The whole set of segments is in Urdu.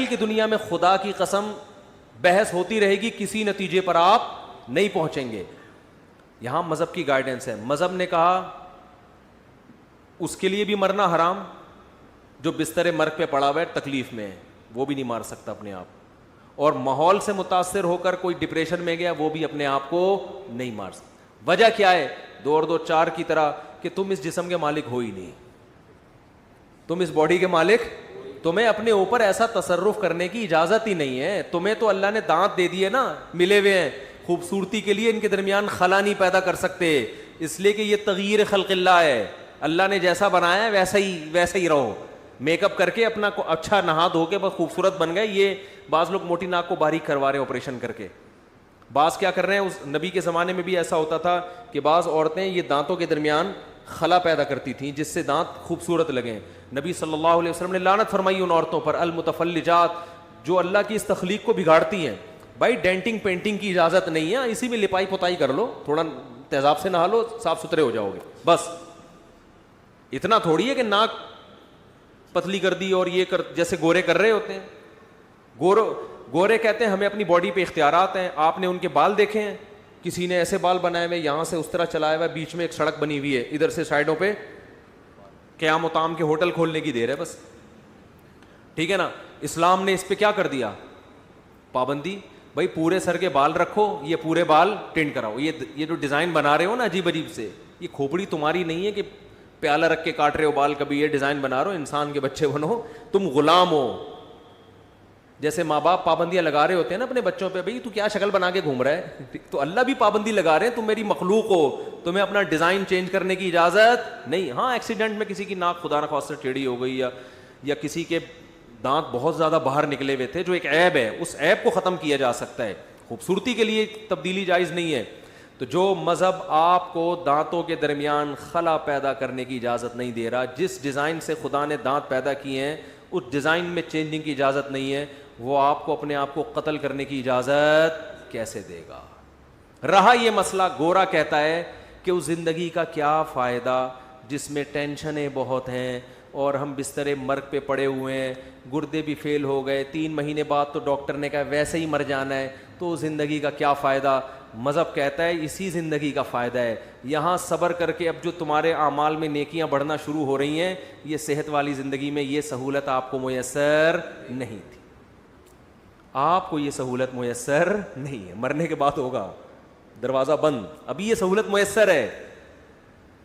کی دنیا میں خدا کی قسم بحث ہوتی رہے گی, کسی نتیجے پر آپ نہیں پہنچیں گے. یہاں مذہب کی گائیڈنس ہے. مذہب نے کہا اس کے لیے بھی مرنا حرام جو بستر مرگ پہ پڑا ہوا ہے, تکلیف میں ہے, وہ بھی نہیں مار سکتا اپنے آپ. اور ماحول سے متاثر ہو کر کوئی ڈپریشن میں گیا, وہ بھی اپنے آپ کو نہیں مار سکتا. وجہ کیا ہے؟ 2 اور 2 4 کی طرح کہ تم اس جسم کے مالک ہو ہی نہیں, تم اس باڈی کے مالک, تمہیں اپنے اوپر ایسا تصرف کرنے کی اجازت ہی نہیں ہے. تمہیں تو اللہ نے دانت دے دیے نا, ملے ہوئے ہیں, خوبصورتی کے لیے ان کے درمیان خلا نہیں پیدا کر سکتے, اس لیے کہ یہ تغییر خلق اللہ ہے. اللہ نے جیسا بنایا ہے ویسا ہی رہو. میک اپ کر کے اپنا اچھا نہا دھو کے بس خوبصورت بن گئے. یہ بعض لوگ موٹی ناک کو باریک کروا رہے ہیں آپریشن کر کے. بعض کیا کر رہے ہیں, اس نبی کے زمانے میں بھی ایسا ہوتا تھا کہ بعض عورتیں یہ دانتوں کے درمیان خلا پیدا کرتی تھیں جس سے دانت خوبصورت لگیں. نبی صلی اللہ علیہ وسلم نے لعنت فرمائی ان عورتوں پر, المتفلجات, جو اللہ کی اس تخلیق کو بگاڑتی ہیں. بھائی ڈینٹنگ پینٹنگ کی اجازت نہیں ہے, اسی میں لپائی پتائی کر لو, تھوڑا تیزاب سے نہا لو, صاف ستھرے ہو جاؤ گے. بس اتنا تھوڑی ہے کہ ناک پتلی کر دی اور یہ جیسے گورے کر رہے ہوتے ہیں. گورے کہتے ہیں ہمیں اپنی باڈی پہ اختیارات ہیں. آپ نے ان کے بال دیکھے ہیں؟ کسی نے ایسے بال بنائے ہوئے, یہاں سے اس طرح چلایا ہوا, بیچ میں ایک سڑک بنی ہوئی ہے, ادھر سے سائڈوں پہ قیام و طعام کے ہوٹل کھولنے کی دیر ہے بس. ٹھیک ہے نا. اسلام نے اس پہ کیا کر دیا, پابندی. بھائی پورے سر کے بال رکھو, یہ پورے بال ٹینٹ کراؤ. یہ جو ڈیزائن بنا رہے ہو نا عجیب عجیب سے, یہ کھوپڑی تمہاری نہیں ہے کہ پیالہ رکھ کے کاٹ رہے ہو بال, کبھی یہ ڈیزائن بنا رہے ہو. انسان کے بچے بنو, تم غلام ہو. جیسے ماں باپ پابندیاں لگا رہے ہوتے ہیں نا اپنے بچوں پہ, بھائی تو کیا شکل بنا کے گھوم رہا ہے, تو اللہ بھی پابندی لگا رہے ہیں, تم میری مخلوق ہو, تمہیں اپنا ڈیزائن چینج کرنے کی اجازت نہیں. ہاں ایکسیڈنٹ میں کسی کی ناک خدا نخواستہ ٹیڑھی ہو گئی, یا کسی کے دانت بہت زیادہ باہر نکلے ہوئے تھے, جو ایک عیب ہے, اس عیب کو ختم کیا جا سکتا ہے. خوبصورتی کے لیے تبدیلی جائز نہیں ہے. تو جو مذہب آپ کو دانتوں کے درمیان خلا پیدا کرنے کی اجازت نہیں دے رہا, جس ڈیزائن سے خدا نے دانت پیدا کیے ہیں اس ڈیزائن میں چینجنگ کی اجازت نہیں ہے, وہ آپ کو اپنے آپ کو قتل کرنے کی اجازت کیسے دے گا؟ رہا یہ مسئلہ, گورا کہتا ہے کہ اس زندگی کا کیا فائدہ جس میں ٹینشنیں بہت ہیں اور ہم بستر مرگ پہ پڑے ہوئے ہیں, گردے بھی فیل ہو گئے, 3 مہینے بعد تو ڈاکٹر نے کہا ویسے ہی مر جانا ہے, تو زندگی کا کیا فائدہ؟ مذہب کہتا ہے اسی زندگی کا فائدہ ہے. یہاں صبر کر کے اب جو تمہارے اعمال میں نیکیاں بڑھنا شروع ہو رہی ہیں, یہ صحت والی زندگی میں یہ سہولت آپ کو میسر نہیں تھی. آپ کو یہ سہولت میسر نہیں ہے, مرنے کے بعد ہوگا, دروازہ بند, ابھی یہ سہولت میسر ہے.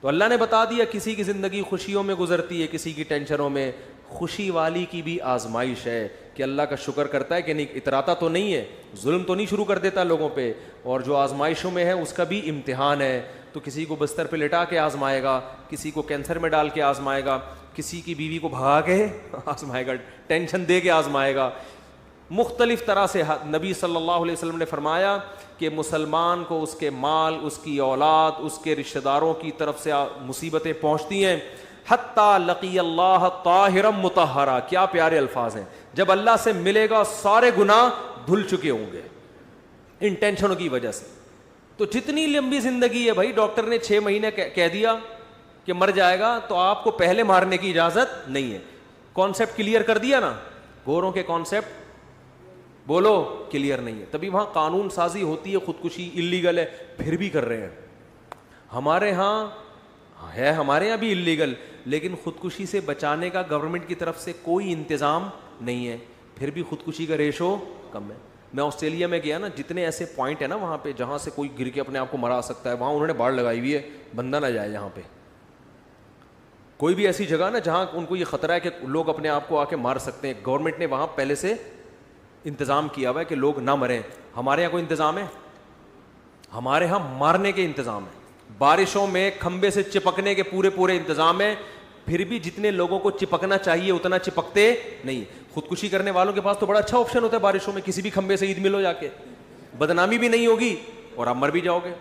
تو اللہ نے بتا دیا کسی کی زندگی خوشیوں میں گزرتی ہے, کسی کی ٹینشنوں میں. خوشی والی کی بھی آزمائش ہے کہ اللہ کا شکر کرتا ہے کہ نہیں, اتراتا تو نہیں ہے, ظلم تو نہیں شروع کر دیتا لوگوں پہ, اور جو آزمائشوں میں ہے اس کا بھی امتحان ہے. تو کسی کو بستر پہ لٹا کے آزمائے گا, کسی کو کینسر میں ڈال کے آزمائے گا, کسی کی بیوی کو بھگا کے آزمائے گا, ٹینشن دے کے آزمائے گا. مختلف طرح سے نبی صلی اللہ علیہ وسلم نے فرمایا کہ مسلمان کو اس کے مال, اس کی اولاد, اس کے رشتہ داروں کی طرف سے مصیبتیں پہنچتی ہیں. حتیٰ لقی اللہ طاہرا مطہرا, کیا پیارے الفاظ ہیں, جب اللہ سے ملے گا سارے گناہ دھل چکے ہوں گے ان ٹینشنوں کی وجہ سے. تو جتنی لمبی زندگی ہے بھائی, ڈاکٹر نے 6 مہینے کہہ دیا کہ مر جائے گا, تو آپ کو پہلے مارنے کی اجازت نہیں ہے. کانسیپٹ کلیئر کر دیا نا, گوروں کے کانسیپٹ بولو کلیئر نہیں ہے. تبھی وہاں قانون سازی ہوتی ہے, خودکشی اللیگل ہے, پھر بھی کر رہے ہیں. ہمارے یہاں بھی اللیگل, لیکن خودکشی سے بچانے کا گورنمنٹ کی طرف سے کوئی انتظام نہیں ہے, پھر بھی خودکشی کا ریشو کم ہے. میں آسٹریلیا میں گیا نا, جتنے ایسے پوائنٹ ہیں نا وہاں پہ جہاں سے کوئی گر کے اپنے آپ کو مرا سکتا ہے, وہاں انہوں نے باڑ لگائی ہوئی ہے, بندہ نہ جائے یہاں پہ. کوئی بھی ایسی جگہ نا جہاں ان کو یہ خطرہ ہے کہ لوگ اپنے آپ کو آ کے مار سکتے ہیں, گورنمنٹ نے وہاں پہلے سے انتظام کیا ہوا ہے کہ لوگ نہ مریں. ہمارے یہاں کوئی انتظام ہے؟ ہمارے یہاں مارنے کے انتظام ہے. بارشوں میں کھمبے سے چپکنے کے پورے انتظام ہے, پھر بھی جتنے لوگوں کو چپکنا چاہیے اتنا چپکتے نہیں. خودکشی کرنے والوں کے پاس تو بڑا اچھا آپشن ہوتا ہے بارشوں میں, کسی بھی کھمبے سے عید ملو جا کے, بدنامی بھی نہیں ہوگی اور آپ مر بھی جاؤ گے.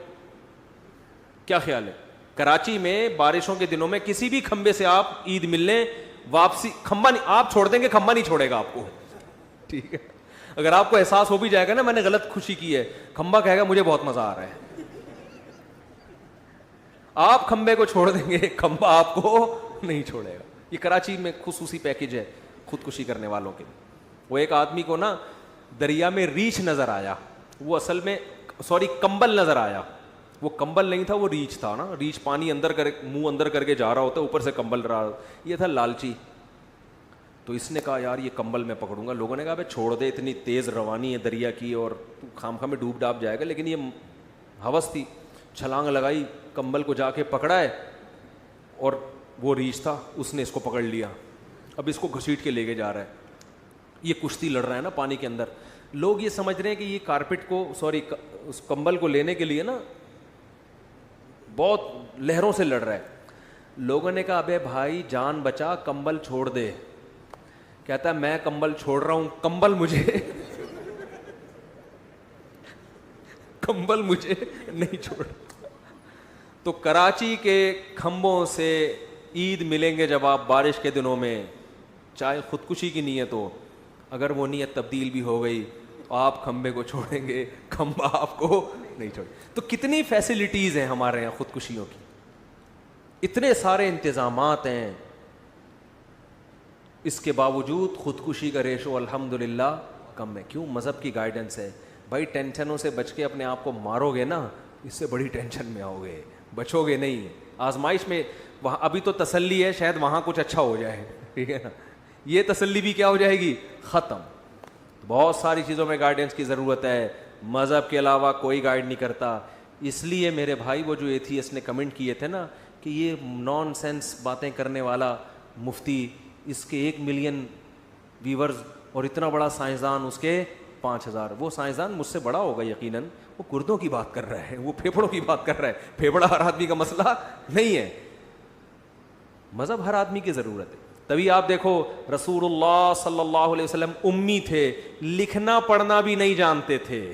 کیا خیال ہے؟ کراچی میں بارشوں کے دنوں میں کسی بھی کھمبے سے آپ عید مل لیں, واپسی کھمبا نہیں, آپ چھوڑ دیں گے, کھمبا نہیں چھوڑے گا آپ کو. ٹھیک ہے, اگر آپ کو احساس ہو بھی جائے گا نا میں نے غلط خوشی کی ہے, کھمبا کہے گا مجھے بہت مزہ آ رہا ہے. آپ کھمبے کو چھوڑ دیں گے, کھمبا آپ کو نہیں چھوڑے گا. یہ کراچی میں خصوصی پیکج ہے خودکشی کرنے والوں کے. وہ ایک آدمی کو نا دریا میں ریچھ نظر آیا, وہ اصل میں کمبل نظر آیا, وہ کمبل نہیں تھا, وہ ریچھ تھا نا, ریچھ پانی اندر کر منہ اندر کر کے جا رہا ہوتا ہے, اوپر سے کمبل رہا, یہ تھا لالچی. تو اس نے کہا یار یہ کمبل میں پکڑوں گا. لوگوں نے کہا بھائی چھوڑ دے, اتنی تیز روانی ہے دریا کی اور تو خام خواہ میں ڈوب ڈاب جائے گا, لیکن یہ ہوس تھی, چھلانگ لگائی, کمبل کو جا کے پکڑا ہے, اور وہ ریچھ تھا, اس نے اس کو پکڑ لیا, اب اس کو گھسیٹ کے لے کے جا رہا ہے. یہ کشتی لڑ رہا ہے نا پانی کے اندر. لوگ یہ سمجھ رہے ہیں کہ یہ کارپیٹ کو اس کمبل کو لینے کے لیے نا بہت لہروں سے لڑ رہا ہے. لوگوں نے کہا ابے بھائی جان بچا, کمبل چھوڑ دے. کہتا ہے میں کمبل چھوڑ رہا ہوں, کمبل مجھے نہیں چھوڑ. تو کراچی کے کھمبوں سے عید ملیں گے جب آپ بارش کے دنوں میں, چاہے خودکشی کی نیت ہو, اگر وہ نیت تبدیل بھی ہو گئی آپ کھمبے کو چھوڑیں گے, کھمبا آپ کو نہیں چھوڑے. تو کتنی فیسلٹیز ہیں ہمارے یہاں خودکشیوں کی, اتنے سارے انتظامات ہیں, اس کے باوجود خودکشی کا ریشو الحمدللہ کم ہے. کیوں؟ مذہب کی گائیڈنس ہے. بھائی ٹینشنوں سے بچ کے اپنے آپ کو مارو گے نا, اس سے بڑی ٹینشن میں آؤ گے, بچو گے نہیں. آزمائش میں وہاں ابھی تو تسلی ہے, شاید وہاں کچھ اچھا ہو جائے, ٹھیک ہے نا, یہ تسلی بھی کیا ہو جائے گی, ختم. بہت ساری چیزوں میں گائیڈنس کی ضرورت ہے, مذہب کے علاوہ کوئی گائیڈ نہیں کرتا. اس لیے میرے بھائی وہ جو ایتھیسٹ نے کمنٹ کیے تھے نا کہ یہ نان سینس باتیں کرنے والا مفتی, اس کے 1 ملین ویورز, اور اتنا بڑا سائنسدان اس کے 5000. وہ سائنسدان مجھ سے بڑا ہوگا یقیناً, وہ گردوں کی بات کر رہا ہے, وہ پھیپھڑوں کی بات کر رہا ہے. پھیپھڑا ہر آدمی کا مسئلہ نہیں ہے, مذہب ہر آدمی کی ضرورت ہے. تبھی آپ دیکھو رسول اللہ صلی اللہ علیہ وسلم امی تھے, لکھنا پڑھنا بھی نہیں جانتے تھے.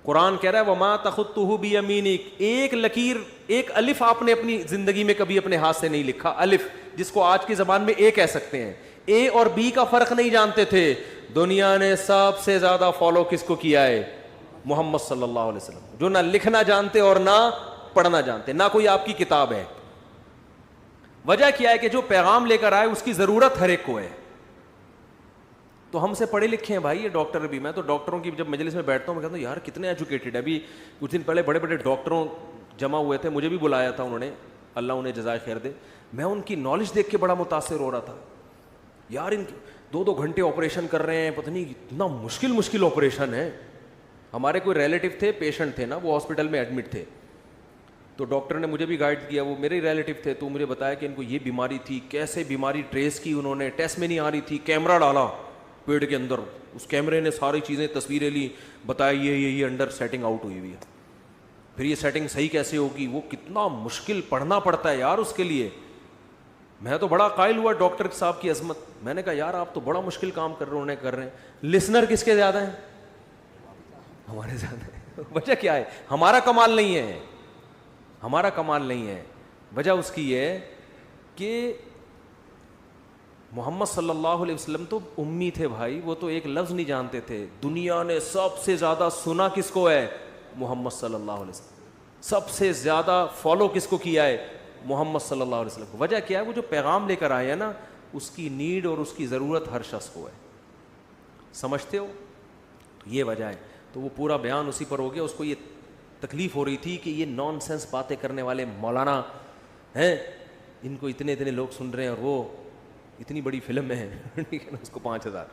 قرآن کہہ رہا ہے وما تخطہ بیمینک, ایک لکیر, ایک الف آپ نے اپنی زندگی میں کبھی اپنے ہاتھ سے نہیں لکھا. الف جس کو آج کی زبان میں اے کہہ سکتے ہیں, اے اور بی کا فرق نہیں جانتے تھے. دنیا نے سب سے زیادہ فالو کس کو کیا ہے؟ محمد صلی اللہ علیہ وسلم, جو نہ لکھنا جانتے اور نہ پڑھنا جانتے, نہ کوئی آپ کی کتاب ہے. وجہ کیا ہے کہ جو پیغام لے کر آئے اس کی ضرورت ہر ایک کو ہے. تو ہم سے پڑھے لکھے ہیں بھائی یہ ڈاکٹر بھی. میں تو ڈاکٹروں کی جب مجلس میں بیٹھتا ہوں میں کہتا ہوں یار کتنے ایجوکیٹڈ ہے. ابھی کچھ دن پہلے بڑے بڑے ڈاکٹروں جمع ہوئے تھے, مجھے بھی بلایا تھا انہوں نے, اللہ انہیں جزائے خیر دے. میں ان کی نالج دیکھ کے بڑا متاثر ہو رہا تھا. یار ان 2 گھنٹے آپریشن کر رہے ہیں, پتہ نہیں اتنا مشکل آپریشن ہے. ہمارے کوئی ریلیٹیو تھے, پیشنٹ تھے نا, وہ ہاسپٹل میں ایڈمٹ تھے, تو ڈاکٹر نے مجھے بھی گائیڈ کیا, وہ میرے ریلیٹیو تھے, تو مجھے بتایا کہ ان کو یہ بیماری تھی, کیسے بیماری ٹریس کی انہوں نے, ٹیسٹ میں نہیں آ رہی تھی, کیمرہ ڈالا پیٹ کے اندر, اس کیمرے نے ساری چیزیں تصویریں لی, بتایا یہ انڈر سیٹنگ آؤٹ ہوئی ہوئی ہے, پھر یہ سیٹنگ صحیح کیسے ہوگی. وہ کتنا مشکل پڑھنا پڑتا ہے یار اس کے لیے. میں تو بڑا قائل ہوا ڈاکٹر صاحب کی عظمت. میں نے کہا یار آپ تو بڑا مشکل کام کر رہے ہیں. لسنر کس کے زیادہ ہیں؟ ہمارے زیادہ ہیں. وجہ کیا ہے؟ ہمارا کمال نہیں ہے, ہمارا کمال نہیں ہے. وجہ اس کی یہ ہے کہ محمد صلی اللہ علیہ وسلم تو امی تھے بھائی, وہ تو ایک لفظ نہیں جانتے تھے. دنیا نے سب سے زیادہ سنا کس کو ہے؟ محمد صلی اللہ علیہ وسلم. سب سے زیادہ فالو کس کو کیا ہے؟ محمد صلی اللہ علیہ وسلم. وجہ کیا ہے؟ وہ جو پیغام لے کر آئے ہیں نا, اس کی نیڈ اور اس کی ضرورت ہر شخص کو ہے. سمجھتے ہو؟ یہ وجہ ہے. تو وہ پورا بیان اسی پر ہو گیا. اس کو یہ تکلیف ہو رہی تھی کہ یہ نان سینس باتیں کرنے والے مولانا ہیں, ان کو اتنے لوگ سن رہے ہیں, اور وہ اتنی بڑی فلم میں ہے, ٹھیک ہے نا, اس کو 5000.